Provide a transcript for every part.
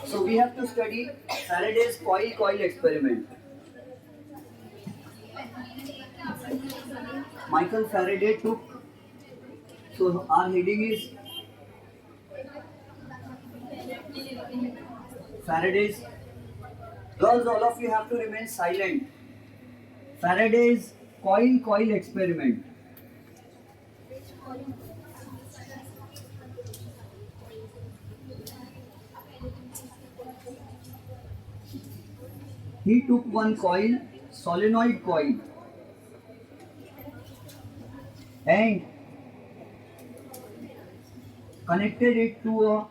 So we have to study Faraday's coil experiment. Michael Faraday took, so our heading is Faraday's, girls, all of you have to remain silent. Faraday's coil experiment. He took one coil, solenoid coil, and connected it to a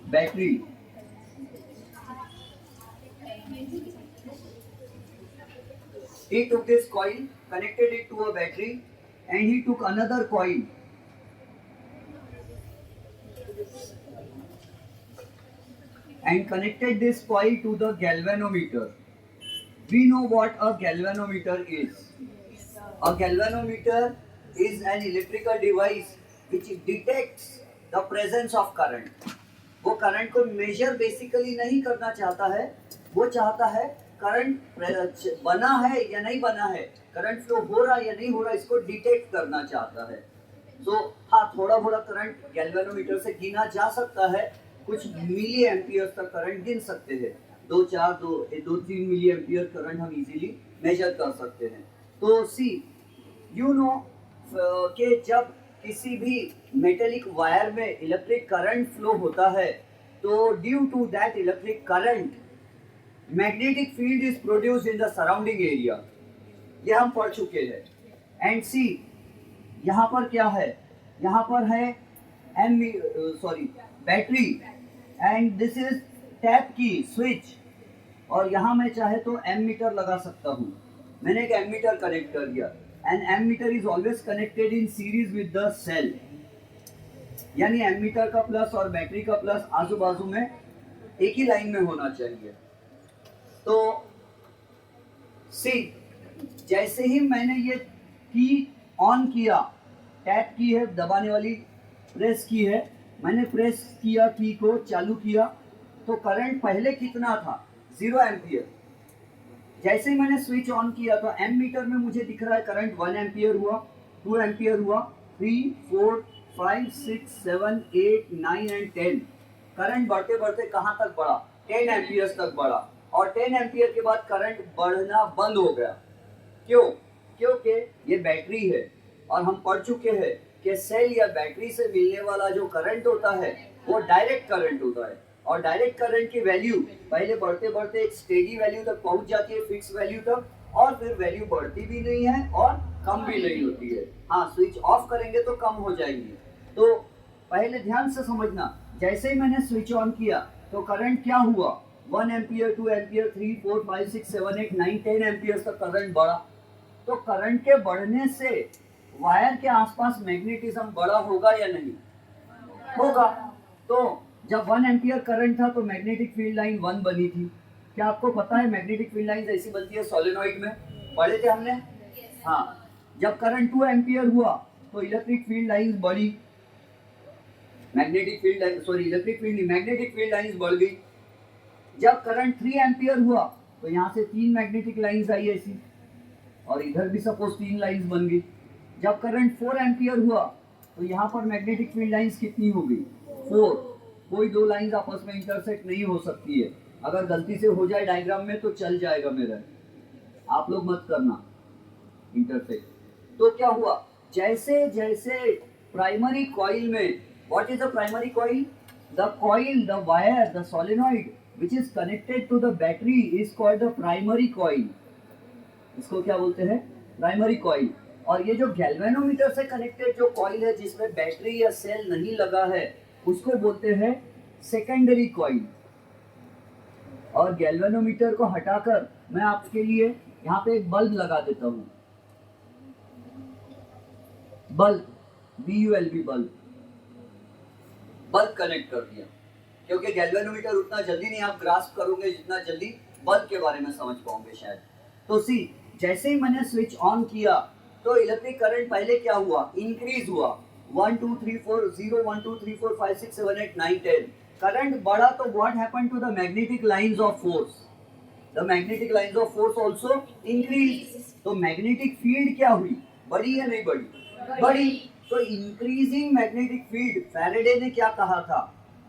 battery. He took this coil, connected it to a battery, and he took another coil and connected this coil to the galvanometer. We know what a galvanometer is. A galvanometer is an electrical device which detects the presence of current. वो current को major basically नहीं करना चाहता है, वो चाहता है current बना है या नहीं बना है, करंट फ्लो हो रहा है या नहीं हो रहा, इसको डिटेक्ट करना चाहता है. तो हाँ, थोड़ा थोड़ा करंट गैल्वेनोमीटर से गिना जा सकता है, कुछ मिली एम्पियर तक करंट गिन सकते हैं. 2-3 मिली एम्पियर करंट हम इजीली मेजर कर सकते हैं. तो सी यू नो कि जब किसी भी मेटेलिक वायर में इलेक्ट्रिक करंट फ्लो होता है तो due to that electric current magnetic field is produced in the surrounding area. ये हम पढ़ चुके हैं. एंड सी यहाँ पर क्या है, यहाँ पर है battery and this is tap की स्विच, और यहाँ मैं चाहे तो एमीटर लगा सकता हूँ. मैंने एक एमीटर कनेक्ट कर दिया. And ammeter is always connected in series with the cell, यानी एमीटर का प्लस और बैटरी का प्लस आजू बाजू में एक ही लाइन में होना चाहिए. तो सी जैसे ही मैंने ये की ऑन किया, टैप की है दबाने वाली, प्रेस की है, मैंने प्रेस किया की को, चालू किया, तो करंट पहले कितना था, 0 एम्पियर. जैसे ही मैंने स्विच ऑन किया तो एमीटर में मुझे दिख रहा है करंट 1 एम्पियर हुआ, 2 एम्पियर हुआ, 3, 4, 5, 6, 7, 8, 9 एंड 10. करंट बढ़ते बढ़ते कहाँ तक बढ़ा, 10 एम्पियर तक बढ़ा, और 10 एम्पियर के बाद करंट बढ़ना बंद हो गया. क्यों? क्योंकि ये बैटरी है, और हम पढ़ चुके हैं कि सेल या बैटरी से मिलने वाला जो करंट होता है वो डायरेक्ट करंट होता है. और डायरेक्ट करंट की वैल्यू पहले बढ़ते बढ़ते एक स्टेडी वैल्यू तक पहुंच जाती है, फिक्स वैल्यू तक, और फिर वैल्यू बढ़ती भी नहीं है और कम भी नहीं होती है. हाँ, स्विच ऑफ करेंगे तो कम हो जाएंगी. तो पहले ध्यान से समझना, जैसे ही मैंने स्विच ऑन किया तो करंट क्या हुआ, 1 एम्पियर, 2 एम्पियर, 3, 4, 5, 6, 7, 8, 9, 10 एम्पियर तक करंट बढ़ा. तो करंट के बढ़ने से वायर के आसपास मैग्नेटिज्म बढ़ा होगा या नहीं होगा. तो जब 1 एम्पियर करंट था तो मैग्नेटिक फील्ड लाइन 1 बनी थी. क्या आपको पता है मैग्नेटिक फील्ड लाइन ऐसी बनती है सोलेनॉइड में, पढ़े थे हमने. हाँ, जब करंट 2 एम्पियर हुआ तो इलेक्ट्रिक फील्ड लाइंस बढ़ी, मैग्नेटिक फील्ड लाइंस बढ़ गई. जब करंट 3 एम्पियर हुआ तो यहाँ से 3 मैग्नेटिक लाइंस आई ऐसी, और इधर भी सपोज 3 लाइंस बन गई. जब करंट 4 एम्पियर हुआ तो यहाँ पर मैग्नेटिक फील्ड लाइंस कितनी हो गई, 4. कोई 2 लाइंस आपस में इंटरसेक्ट नहीं हो सकती है. अगर गलती से हो जाए डायग्राम में तो चल जाएगा मेरा, आप लोग मत करना इंटरसेक्ट. तो क्या हुआ, जैसे जैसे प्राइमरी कॉइल में, what is the primary coil, the wire, the solenoid which is connected to the battery is called the primary coil. इसको क्या बोलते हैं, प्राइमरी कॉइल. और ये जो गैल्वेनोमीटर से कनेक्टेड जो कॉइल है जिसमें बैटरी या सेल नहीं लगा है उसको बोलते हैं सेकेंडरी कॉइल. और गैल्वेनोमीटर को हटाकर मैं आपके लिए यहाँ पे एक बल्ब लगा देता हूँ, bulb, BULB bulb, bulb connect कर दिया. क्योंकि गैल्वेनोमीटर उतना जल्दी नहीं आप ग्रास्प करोगे जितना जल्दी बल्ब के बारे में समझ पाओगे शायद. तो सी जैसे ही मैंने स्विच ऑन किया तो इलेक्ट्रिक करंट पहले क्या हुआ, इंक्रीज हुआ, 1 2 3 4 0 1 2 3 4 5 6 7 8 9 10, करंट बढ़ा तो what happened to the magnetic lines of force, the magnetic lines of force also increase, तो मैग्नेटिक फील्ड क्या हुई, बढ़ी या नहीं बढ़ी, बढ़ी, तो इंक्रीजिंग मैग्नेटिक फील्ड, फैराडे ने क्या कहा था,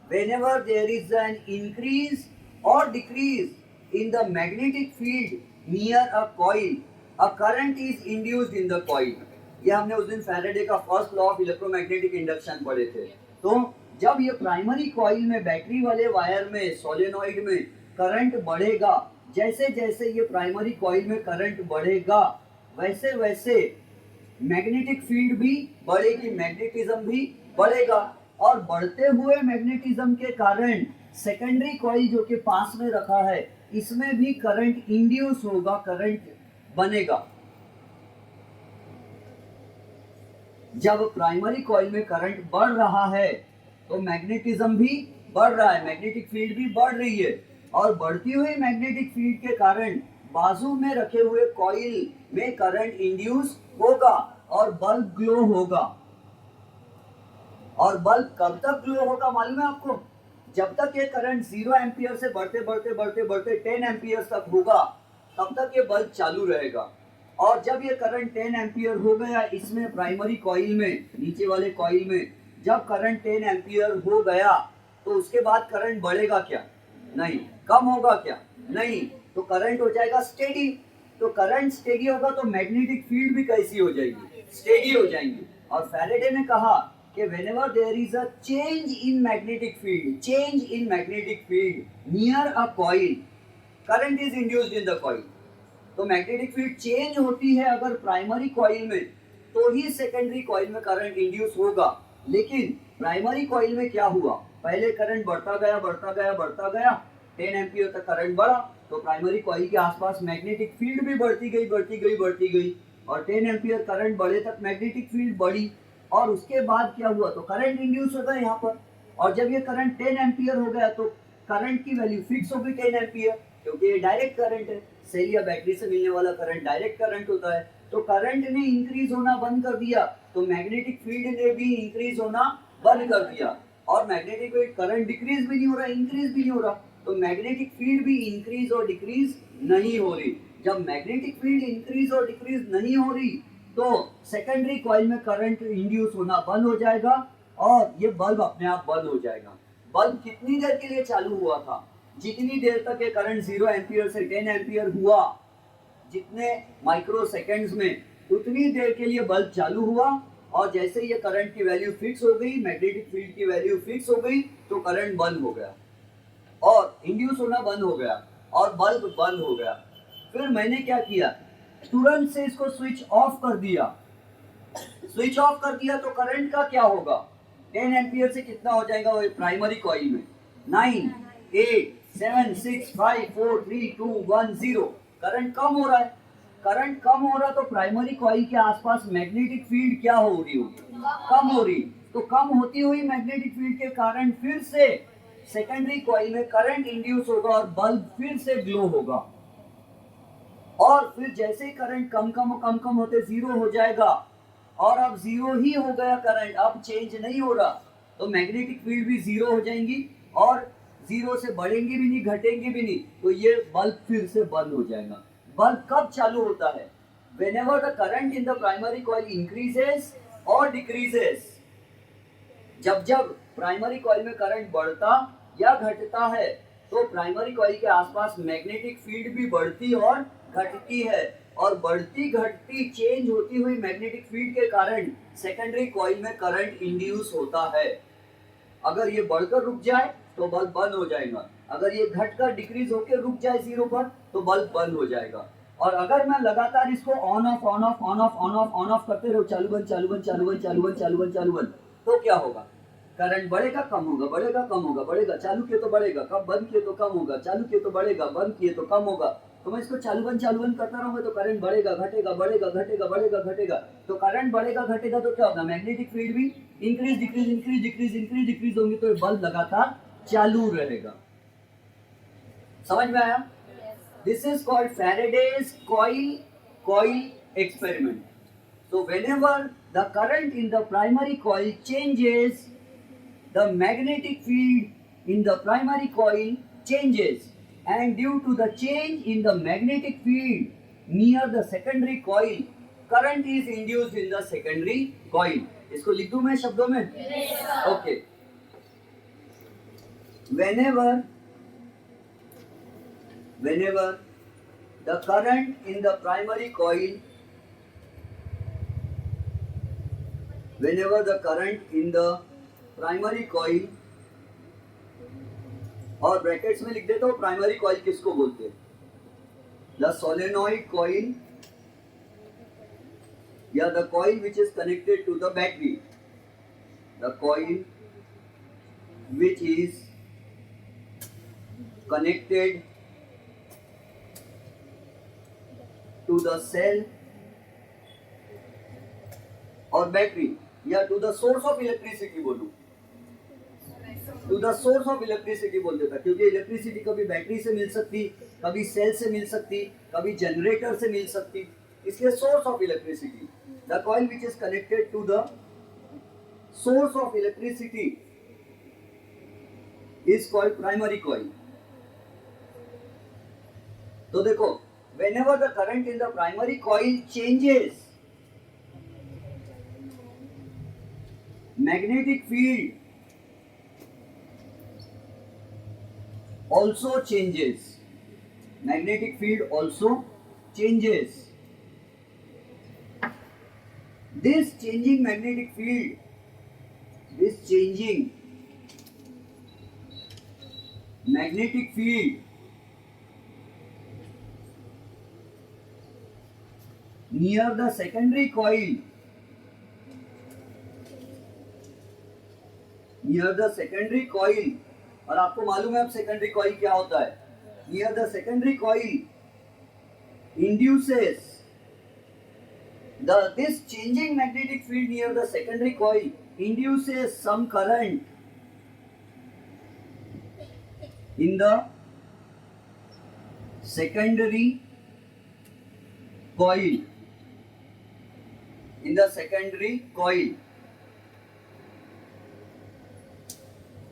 whenever there is an increase or decrease in the magnetic field near a coil, a current is induced in the coil. ये हमने उस दिन फैराडे का first law of electromagnetic induction पढ़े थे। तो जब ये प्राइमरी कॉइल में बैटरी वाले वायर में सोलेनॉइड में करंट बढ़ेगा, जैसे जैसे ये प्राइमरी कॉइल में करंट बढ़ेगा वैसे वैसे मैग्नेटिक फील्ड भी बढ़ेगी, मैग्नेटिज्म भी बढ़ेगा, और बढ़ते हुए मैग्नेटिज्म के कारण सेकेंडरी कॉइल जो कि पास में रखा है इसमें भी करंट इंड्यूस होगा, करंट बनेगा। जब प्राइमरी कॉइल में करंट बढ़ रहा है तो मैग्नेटिज्म भी बढ़ रहा है, मैग्नेटिक फील्ड भी बढ़ रही है, और बढ़ती हुई मैग्नेटिक फील्ड के कारण बाजू में रखे हुए कॉइल में करंट इंड्यूस होगा और बल्ब ग्लो होगा। और बल्ब कब तक ग्लो होगा मालूम है आपको, जब तक ये करंट 0 एम्पियर से बढ़ते बढ़ते बढ़ते बढ़ते 10 एम्पियर तक होगा तब तक ये बल्ब चालू रहेगा। और जब ये करंट 10 एम्पियर हो गया इसमें प्राइमरी कॉइल में, नीचे वाले कॉइल में जब करंट 10 एम्पियर हो गया तो उसके बाद करंट बढ़ेगा क्या, नहीं, कम होगा क्या, नहीं, तो करंट हो जाएगा स्टेडी। तो करंट स्टेडी होगा तो मैग्नेटिक फील्ड भी कैसी हो जाएगी, स्टेडी हो जाएंगी। और फैराडे ने कहा कि whenever there is a change in magnetic field near a coil, current is induced in the coil. तो मैग्नेटिक फील्ड चेंज होती है अगर प्राइमरी कॉइल में तो ही सेकेंडरी कॉइल में करंट इंड्यूस होगा। लेकिन प्राइमरी कॉइल में क्या हुआ, पहले करंट बढ़ता गया बढ़ता गया बढ़ता गया, 10 एम्पियर तक करंट बढ़ा तो प्राइमरी कॉइल के आसपास मैग्नेटिक फील्ड भी बढ़ती गई बढ़ती गई बढ़ती गई, और 10 एम्पियर करंट बढ़े तक मैग्नेटिक फील्ड बढ़ी, और उसके बाद क्या हुआ, तो करंट इंड्यूस हो गया यहाँ पर। और जब ये करंट 10 एम्पियर हो गया तो करंट की वैल्यू फिक्स हो गई 10 एम्पियर, क्योंकि ये डायरेक्ट करंट है, सेल या बैटरी से मिलने वाला करंट डायरेक्ट करंट होता है। तो करंट ने इंक्रीज होना बंद कर दिया तो मैग्नेटिक फील्ड ने भी इंक्रीज होना बंद कर दिया, और मैग्नेटिक फील्ड, करंट डिक्रीज भी नहीं हो रहा, इंक्रीज भी नहीं हो रहा, तो मैग्नेटिक फील्ड भी इंक्रीज और डिक्रीज नहीं हो रही। जब मैग्नेटिक फील्ड इंक्रीज और डिक्रीज नहीं हो रही तो सेकेंडरी कॉइल में करंट इंड्यूस होना बंद हो जाएगा और ये बल्ब अपने आप बंद हो जाएगा। बल्ब कितनी देर के लिए चालू हुआ था, जितनी देर तक ये करंट 0 एम्पियर से 10 एम्पियर हुआ, जितने माइक्रो सेकेंड्स में, उतनी देर के लिए बल्ब चालू हुआ, और जैसे ये करंट की वैल्यू फिक्स हो गई, मैग्नेटिक फील्ड की वैल्यू फिक्स हो गई, तो करंट बंद हो गया और इंड्यूस होना बंद हो गया और बल्ब बंद हो गया। फिर मैंने क्या किया, तुरंत से इसको स्विच ऑफ कर दिया। स्विच ऑफ कर दिया तो करंट का क्या होगा, 10 एम्पियर से कितना हो जाएगा वो प्राइमरी कॉइल में, 9 8 7 6 5 4 3 2 1 0, करंट कम हो रहा है। करंट कम हो रहा तो प्राइमरी कॉइल के आसपास मैग्नेटिक फील्ड क्या हो रही होगी, कम हो रही, तो कम होती हुई मैग्नेटिक फील्ड के कारण फिर से सेकेंडरी कॉइल में करंट इंड्यूस होगा और बल्ब फिर से ग्लो होगा। और फिर जैसे ही करंट कम कम होते 0 हो जाएगा, और अब 0 ही हो गया करंट, अब चेंज नहीं हो रहा, तो मैग्नेटिक फील्ड भी 0 हो जाएंगी और 0 से बढ़ेंगी भी नहीं घटेंगी भी नहीं, तो ये बल्ब फिर से बंद हो जाएगा। बल्ब कब चालू होता है, whenever the current in the primary coil increases or decreases, जब जब प्राइमरी कॉइल में करंट बढ़ता या घटता है तो प्राइमरी कॉइल के आसपास मैग्नेटिक फील्ड भी बढ़ती और घटती है, और बढ़ती घटती चेंज होती हुई मैग्नेटिक फील्ड के कारण सेकेंडरी कॉइल में करंट इंड्यूस होता है। अगर ये बढ़कर रुक जाए तो बल्ब बंद हो जाएगा, अगर ये घटकर डिक्रीज होकर रुक जाए 0 पर तो बल्ब बंद हो जाएगा। और अगर मैं लगातार इसको on off on off on off on off on off करते रहो, चालू बंद चालू बंद चालू बंद चालू बंद चालू बंद चालू बंद, तो क्या होगा, करंट बढ़ेगा कम होगा, बढ़ेगा कम होगा, बढ़ेगा, चालू किए तो बढ़ेगा, कब बंद किए तो कम होगा, चालू किए तो बढ़ेगा, बंद किए तो कम होगा। तो मैं इसको चालू बंद करता रहूंगा तो करंट बढ़ेगा घटेगा बढ़ेगा घटेगा बढ़ेगा घटेगा, तो करंट बढ़ेगा घटेगा तो क्या होगा, मैग्नेटिक फील्ड भी increase decrease increase decrease increase decrease होंगे, तो बल्ब लगातार चालू रहेगा। समझ में आया? This is called Faraday's coil experiment. So whenever the current in the primary coil changes, the magnetic field in the primary coil changes, and due to the change in the magnetic field near the secondary coil, current is induced in the secondary coil. इसको लिख दूं मैं शब्दों में? Okay. Whenever the current in the primary coil, whenever the current in the primary coil, और brackets में लिख देता हूँ प्राइमरी कॉइल किसको बोलते हैं? द सोलेनॉइड कॉइल या the coil which is connected to the battery, the coil which is connected to the cell और बैटरी, या to the source of electricity बोलूं, to the source of electricity बोल देता, क्योंकि इलेक्ट्रिसिटी कभी battery से मिल सकती, कभी सेल से मिल सकती, कभी जनरेटर से मिल सकती, इसलिए source of electricity, the coil which is connected to the source of electricity is called primary coil. तो देखो, whenever the current in the primary coil changes, magnetic field also changes. Magnetic field also changes. This changing magnetic field, this changing magnetic field near the secondary coil, near the secondary coil, और आपको मालूम है अब secondary coil क्या होता है? Near the secondary coil induces this changing magnetic field near the secondary coil induces some current in the secondary coil, in the secondary coil.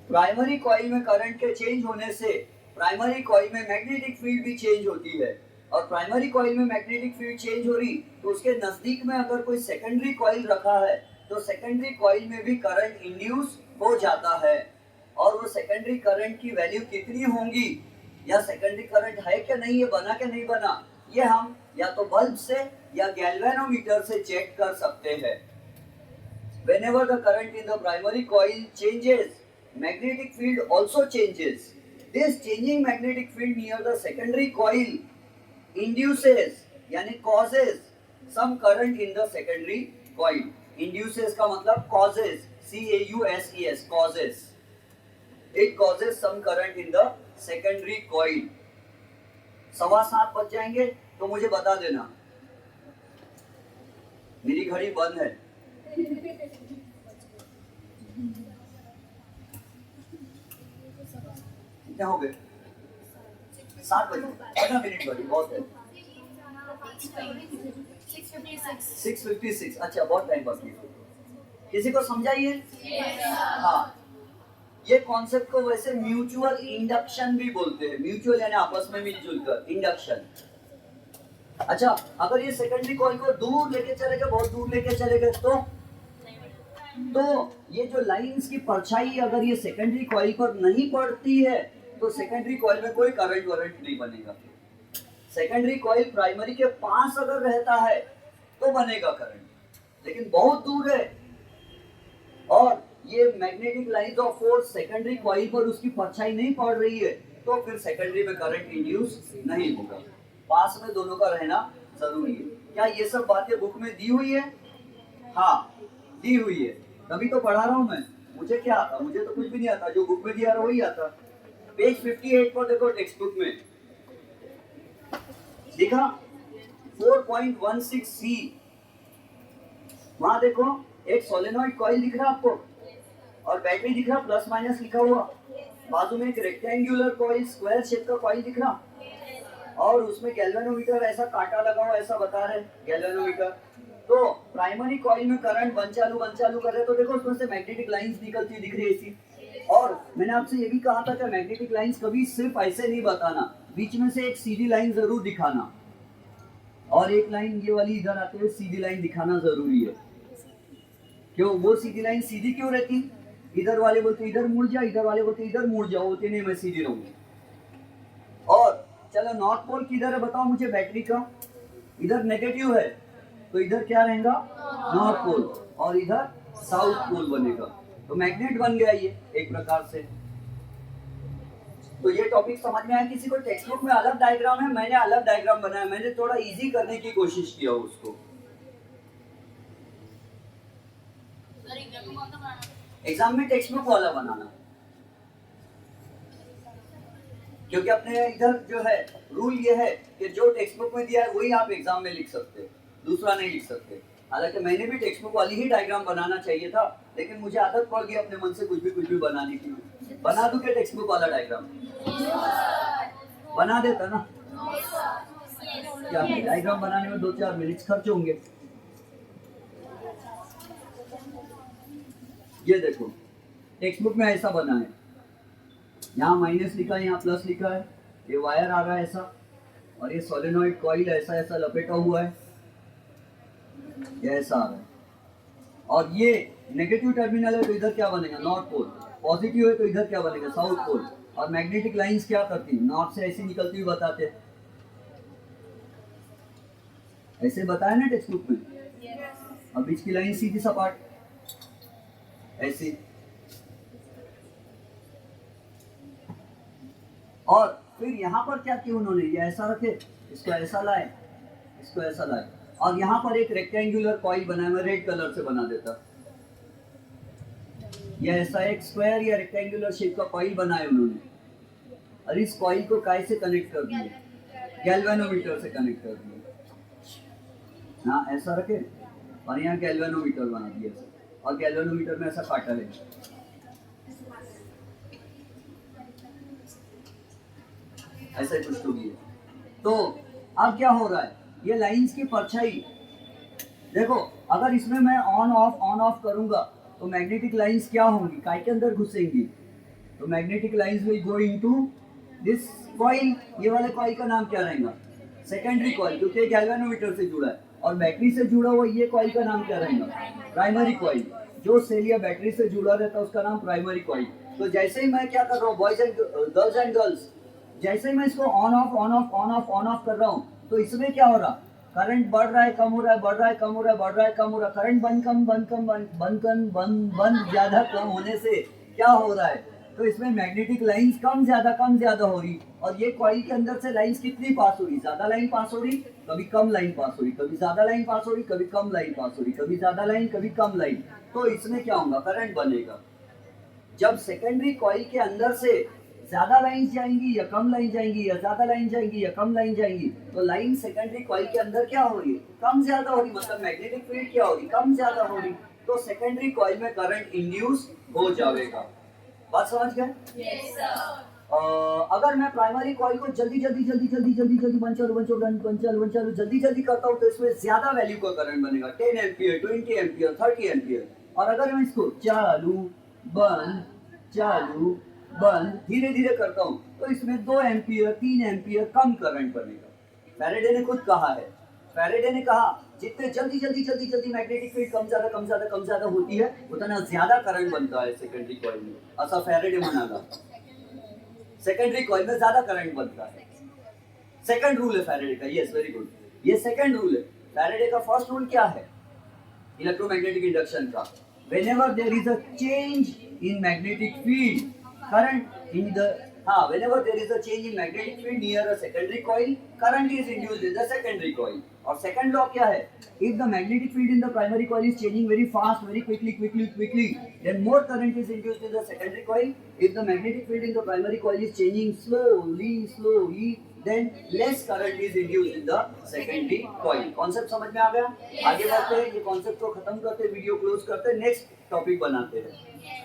Primary coil में current के चेंज होने से प्राइमरी कॉइल में magnetic field भी change होती है, और primary coil में मैग्नेटिक फील्ड चेंज हो रही तो उसके नजदीक में अगर कोई सेकेंडरी कॉइल रखा है तो सेकेंडरी कॉइल में भी करंट इंड्यूस हो जाता है. और वो सेकेंडरी करंट की वैल्यू कितनी होंगी, या सेकेंडरी करंट है क्या नहीं, ये बना क्या नहीं बना, ये हम या तो बल्ब से या गैल्वेनोमीटर से चेक कर सकते हैं. Whenever the current in the primary coil changes, magnetic field also changes. This changing magnetic field near the secondary coil induces यानी causes some current in the secondary coil. Induces का मतलब causes, C-A-U-S-E-S, causes. It causes some current in the secondary coil. 7:15 बज जाएंगे तो मुझे बता देना, मेरी घड़ी बंद है. क्या हो गए? 7 बजे, 15 मिनट वाली बहुत है. 6:56. अच्छा, बहुत टाइम बाकी है. किसी को समझाइए. हाँ, ये कॉन्सेप्ट को वैसे म्यूचुअल इंडक्शन भी बोलते हैं. म्यूचुअल यानी आपस में मिलजुल कर, इंडक्शन. अच्छा, अगर ये सेकेंडरी कॉइल को दूर लेके चले गए, बहुत दूर लेके चले गए तो ये जो लाइंस की परछाई अगर ये सेकेंडरी कॉइल पर नहीं पड़ती है तो सेकेंडरी कॉइल में कोई करंट वरंट नहीं बनेगा. सेकेंडरी कॉइल प्राइमरी के पास अगर रहता है तो बनेगा करंट, लेकिन बहुत दूर है और ये magnetic lines of force secondary coil पर उसकी परछाई नहीं पड़ रही है तो फिर सेकेंडरी में करंट इंड्यूस नहीं होगा. पास में दोनों का रहना जरूरी है. क्या ये सब बातें बुक में दी हुई है? हाँ, दी हुई है, तभी तो पढ़ा रहा हूं मैं. मुझे क्या आता, मुझे तो कुछ भी नहीं आता, जो बुक में दिया वही आता. पेज 58 पर देखो, टेक्स्ट बुक में दिखा 4.16C. वहां देखो एक सोलेनॉइड कॉइल दिख रहा आपको और बैटरी दिख रहा, प्लस माइनस लिखा हुआ. बाजू में एक रेक्टेंगुलर कॉइल, स्क्वायर शेप का कॉइल दिख रहा और उसमें गैल्वेनोमीटर ऐसा कांटा लगा हुआ, ऐसा बता रहे गैल्वेनोमीटर. तो प्राइमरी कॉइल में करंट बंद चालू कर रहे हैं, तो देखो उसमें से मैग्नेटिक लाइंस निकलती दिख रही है ऐसी। और मैंने आपसे ये भी कहा था कि मैग्नेटिक लाइंस कभी सिर्फ ऐसे नहीं बताना, बीच में से एक सीधी लाइन जरूर दिखाना, और एक लाइन ये वाली इधर आते हुए सीधी लाइन दिखाना जरूरी है। क्यों वो सीधी लाइन सीधी क्यों रहती? इधर वाले बोलते इधर मुड़ जा, इधर वाले बोलते इधर मुड़ जाओ, बोलते नहीं मैं सीधी रहूंगी। और चलो नॉर्थ पोल किधर है बताओ मुझे बैटरी का? इधर नेगेटिव है, तो इधर क्या रहेगा? नॉर्थ पोल, और इधर साउथ पोल बनेगा, तो मैग्नेट बन गया ये एक प्रकार से। तो ये टॉपिक समझ में आया किसी को? टेक्स्ट बुक में अलग डायग्राम है, मैंने अलग डायग्राम बनाया, मैंने थोड़ा इजी करने की कोशिश किया उसको। एग्जाम में टेक्स्ट बुक वाला बनाना, क्योंकि अपने इधर जो है रूल ये है कि जो टेक्स्ट बुक में दिया है वही आप एग्जाम में लिख सकते हैं, दूसरा नहीं लिख सकते। हालांकि मैंने भी टेक्स्ट बुक वाली ही डायग्राम बनाना चाहिए था, लेकिन मुझे आदत पड़ गई अपने मन से कुछ भी बनाने की। बना दूं क्या टेक्स्ट बुक वाला डायग्राम? बना देता ना? क्या डायग्राम बनाने में 2-4 मिनट खर्च होंगे। ये देखो टेक्स्ट बुक में ऐसा बना है, यहाँ माइनस लिखा है, यहाँ प्लस लिखा है, ये वायर आ रहा है ऐसा, और ये सोलेनॉइड कॉइल ऐसा ऐसा लपेटा हुआ है, ये ऐसा आ रहा है। और ये नेगेटिव टर्मिनल है तो इधर क्या बनेगा? North pole. पॉजिटिव है तो इधर क्या बनेगा? South pole. और मैग्नेटिक लाइंस क्या करती है? नॉर्थ से ऐसी निकलती हुई बताते हैं, ऐसे बताया ना टेक्स्ट बुक में। और बीच की लाइन सीधी सपाट ऐसी, और फिर यहाँ पर क्या किया उन्होंने? ये ऐसा रखे, इसको ऐसा लाए, इसको ऐसा लाए, और यहाँ पर एक रेक्टेंगुलर कॉइल बनाया, मैं रेड कलर से बना देता। ये ऐसा एक स्क्वायर या रेक्टेंगुलर शेप का कॉइल बनाया उन्होंने, और इस कॉइल को काय से कनेक्ट कर दिए? गैल्वेनोमीटर से कनेक्ट कर दिए। हाँ ऐसा रखे, और यहाँ गैल्वेनोमीटर बना दिया, और गैल्वेनोमीटर में ऐसा काटा है, ऐसा कुछ तो भी है। तो अब क्या हो रहा है? ये लाइंस की परछाई देखो, अगर इसमें मैं ऑन ऑफ करूंगा तो मैग्नेटिक लाइंस क्या होंगी? काय के अंदर घुसेंगी, तो magnetic lines will go into this coil. ये वाले कॉइल का नाम क्या रहेगा? सेकेंडरी कॉइल, क्योंकि गैल्वेनोमीटर से जुड़ा है, और बैटरी से जुड़ा हुआ ये कॉइल का नाम क्या रहेगा? Primary coil. जो सेल या बैटरी से जुड़ा रहता है उसका नाम प्राइमरी कॉइल। तो जैसे ही मैं क्या कर रहा हूँ, बॉयज एंड गर्ल्स, जैसे ही मैं इसको ऑन ऑफ कर रहा हूँ, तो इसमें क्या हो रहा? करंट बढ़ रहा है, कम हो रहा है, बढ़ रहा है, कम हो रहा है, बढ़ रहा है, कम हो रहा है। करंट बंद ज्यादा कम होने से क्या हो रहा है? तो इसमें मैग्नेटिक लाइंस कम ज्यादा हो रही, और ये कॉइल के अंदर से लाइंस कितनी पास हो रही? ज्यादा लाइन पास हो रही, कभी कम लाइन पास हो रही, कभी ज्यादा लाइन पास हो रही, कभी कम लाइन पास हो रही, कभी ज्यादा लाइन, कभी कम लाइन। तो इसमें क्या होगा? करंट बनेगा। जब सेकेंडरी कॉइल के अंदर से ज्यादा लाइन जाएंगी या कम लाइन जाएंगी, या ज्यादा लाइन जाएंगी या कम लाइन जाएंगी, तो लाइन सेकेंडरी कॉइल के अंदर क्या हो रही है? कम ज्यादा हो रही, मतलब मैग्नेटिक फील्ड क्या हो रही? कम ज्यादा हो रही। तो सेकेंडरी कॉइल में करंट इंड्यूस हो जाएगा। बात समझ गए? yes, अगर मैं प्राइमरी कॉइल को जल्दी बंद चालू जल्दी करता हूँ, तो इसमें ज्यादा वैल्यू का करंट बनेगा, 10 एम्पियर, 20 एम्पियर, 30 एम्पियर। और अगर मैं इसको चालू बंद धीरे धीरे करता हूँ, तो इसमें 2 एम्पियर 3 एम्पियर कम करंट बनेगा। फैराडे ने खुद कहा है, फैराडे ने कहा जितने जल्दी मैग्नेटिक फील्ड कम ज्यादा होती है, उतना ज्यादा करंट बनता है सेकेंडरी कॉइल में। ऐसा फैराडे म्हणाला, सेकेंडरी कॉइल में ज्यादा करंट बनता है। सेकंड रूल है फैराडे का। यस, वेरी गुड, ये सेकंड रूल है। फैराडे का फर्स्ट रूल क्या है इलेक्ट्रोमैग्नेटिक इंडक्शन का? whenever there is a change in magnetic field current in the whenever there is a change in magnetic field near a secondary coil, current is induced in the secondary coil. और second law क्या है? If the magnetic field in the primary coil is changing very fast, very quickly, then more current is induced in the secondary coil. If the magnetic field in the primary coil is changing slowly, then less current is induced in the secondary coil. Concept समझ में आ गया? आगे बढ़ते हैं, ये concept को खत्म करते हैं, वीडियो क्लोज करते हैं, नेक्स्ट टॉपिक बनाते हैं।